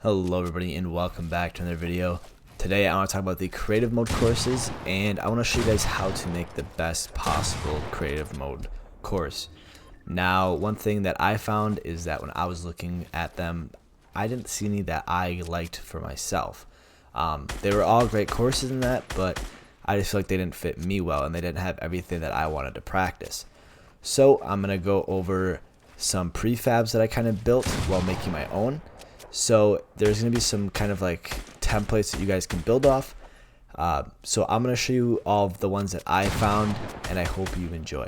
Hello everybody and welcome back to another video. Today I want to talk about the creative mode courses, and I want to show you guys how to make the best possible creative mode course. Now, one thing that I found is that when I was looking at them, I didn't see any that I liked for myself. They were all great courses in that, but I just feel like they didn't fit me well and they didn't have everything that I wanted to practice. So I'm going to go over some prefabs that I kind of built while making my own. So there's going to be some kind of like templates that you guys can build off. So I'm going to show you all of the ones that I found, and I hope you enjoy.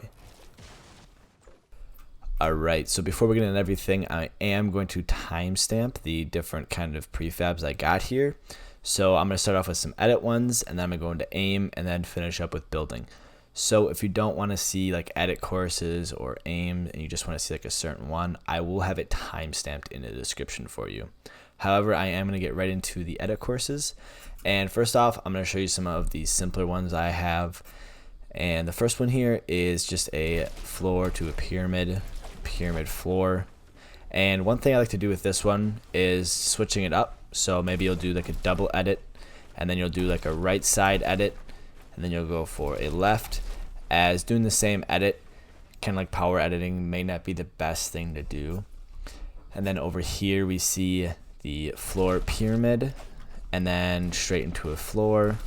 Alright, so before we get into everything, I am going to timestamp the different kind of prefabs I got here. So I'm going to start off with some edit ones, and then I'm going to go into aim, and then finish up with building. So if you don't want to see like edit courses or aim and you just want to see like a certain one, I will have it timestamped in the description for you. However, I am going to get right into the edit courses. And first off, I'm going to show you some of the simpler ones I have. And the first one here is just a floor to a pyramid floor. And one thing I like to do with this one is switching it up. So maybe you'll do like a double edit, and then you'll do like a right side edit, and then you'll go for a left, as doing the same edit, kind of like power editing, may not be the best thing to do. And then over here we see the floor pyramid, and then straight into a floor,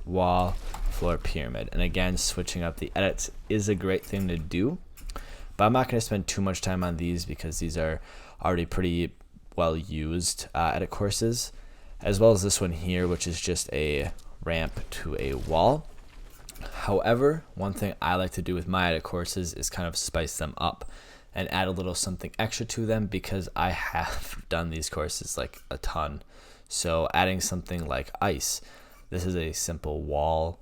wall, floor pyramid. And again, switching up the edits is a great thing to do, but I'm not going to spend too much time on these because these are already pretty well used edit courses, as well as this one here, which is just a ramp to a wall. However, one thing I like to do with my edit courses is kind of spice them up and add a little something extra to them, because I have done these courses like a ton. So adding something like ice. This is a simple wall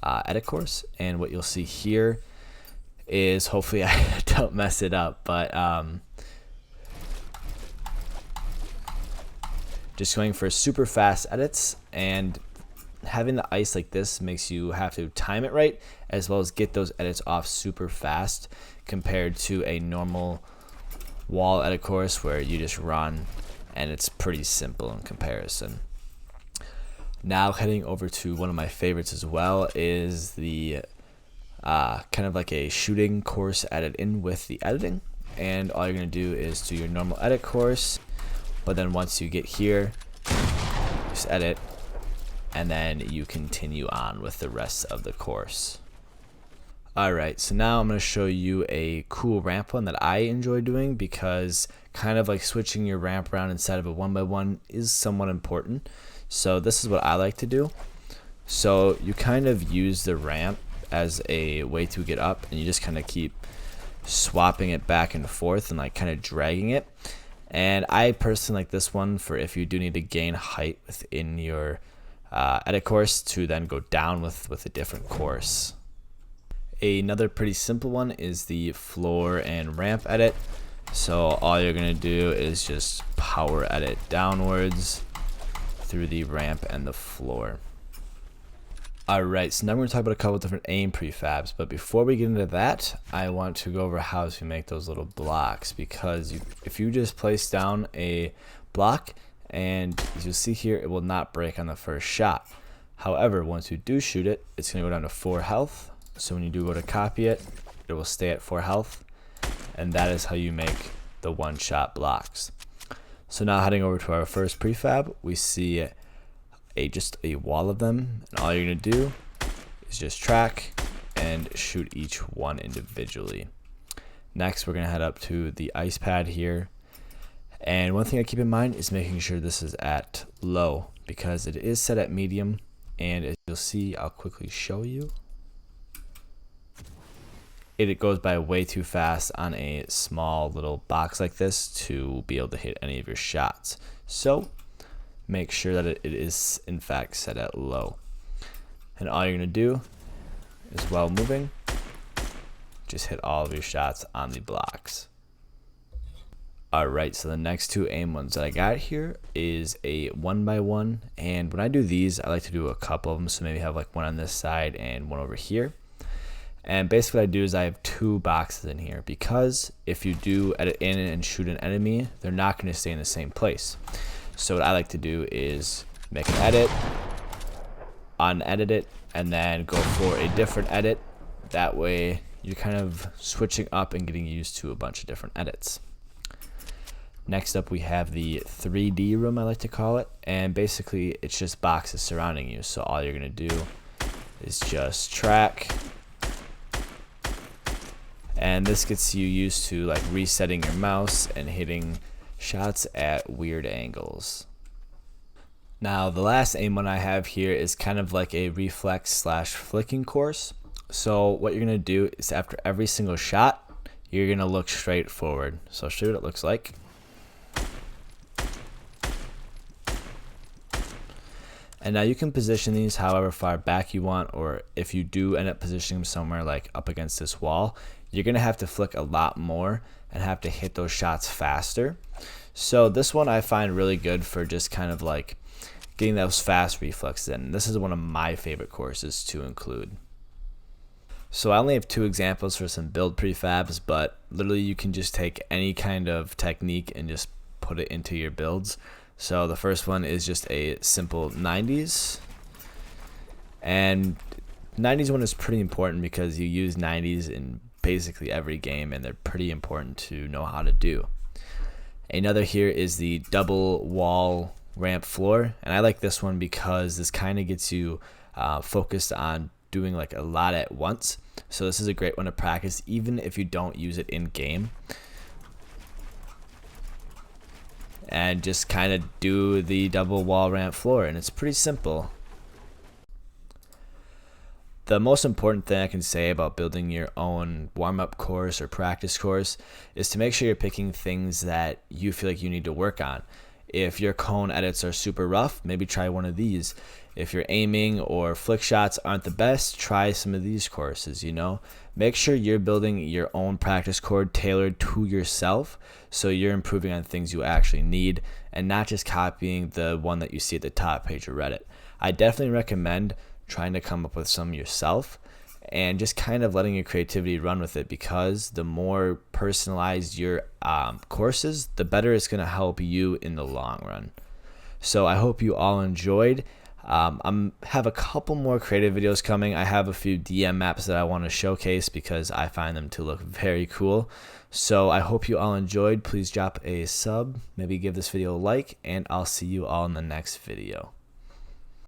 edit course, and what you'll see here is, hopefully I don't mess it up, but just going for super fast edits, and having the ice like this makes you have to time it right, as well as get those edits off super fast compared to a normal wall edit course where you just run and it's pretty simple in comparison. Now heading over to one of my favorites as well is the kind of like a shooting course added in with the editing. And all you're going to do is do your normal edit course, but then once you get here, just edit, and then you continue on with the rest of the course. Alright, so now I'm going to show you a cool ramp one that I enjoy doing, because kind of like switching your ramp around inside of a 1x1 is somewhat important. So this is what I like to do. So you kind of use the ramp as a way to get up, and you just kind of keep swapping it back and forth and like kind of dragging it. And I personally like this one for if you do need to gain height within your edit course to then go down with a different course. Another pretty simple one is the floor and ramp edit. So all you're going to do is just power edit downwards through the ramp and the floor. Alright, so now we're going to talk about a couple different aim prefabs, but before we get into that, I want to go over how to make those little blocks, because if you just place down a block, and as you'll see here, it will not break on the first shot. However, once you do shoot it, it's going to go down to 4 health. So when you do go to copy it, it will stay at 4 health. And that is how you make the one-shot blocks. So now heading over to our first prefab, we see just a wall of them. And all you're going to do is just track and shoot each one individually. Next, we're going to head up to the ice pad here. And one thing I keep in mind is making sure this is at low, because it is set at medium, and as you'll see, I'll quickly show you. It goes by way too fast on a small little box like this to be able to hit any of your shots. So make sure that it is in fact set at low. And all you're going to do is, while moving, just hit all of your shots on the blocks. Alright, so the next two aim ones that I got here is a 1x1, and when I do these, I like to do a couple of them, so maybe have like one on this side and one over here. And basically what I do is I have 2 boxes in here, because if you do edit in and shoot an enemy, they're not going to stay in the same place. So what I like to do is make an edit, unedit it, and then go for a different edit. That way you're kind of switching up and getting used to a bunch of different edits. Next up, we have the 3D room, I like to call it, and basically it's just boxes surrounding you. So all you're gonna do is just track, and this gets you used to like resetting your mouse and hitting shots at weird angles. Now the last aim one I have here is kind of like a reflex slash flicking course. So what you're gonna do is after every single shot, you're gonna look straight forward. So I'll show you what it looks like. And now you can position these however far back you want, or if you do end up positioning them somewhere like up against this wall, you're gonna have to flick a lot more and have to hit those shots faster. So this one I find really good for just kind of like getting those fast reflexes in. This is one of my favorite courses to include. So I only have 2 examples for some build prefabs, but literally you can just take any kind of technique and just put it into your builds. So the first one is just a simple 90s, and 90s one is pretty important because you use 90s in basically every game and they're pretty important to know how to do. Another here is the double wall ramp floor, and I like this one because this kind of gets you focused on doing like a lot at once. So this is a great one to practice even if you don't use it in game. And just kind of do the double wall ramp floor, and it's pretty simple. The most important thing I can say about building your own warm-up course or practice course is to make sure you're picking things that you feel like you need to work on. If your cone edits are super rough, maybe try one of these. If your aiming or flick shots aren't the best, try some of these courses, you know. Make sure you're building your own practice cord tailored to yourself so you're improving on things you actually need and not just copying the one that you see at the top page of Reddit. I definitely recommend trying to come up with some yourself and just kind of letting your creativity run with it, because the more personalized your courses, the better it's going to help you in the long run. So I hope you all enjoyed. I have a couple more creative videos coming. I have a few DM maps that I want to showcase because I find them to look very cool. So I hope you all enjoyed. Please drop a sub, maybe give this video a like, and I'll see you all in the next video.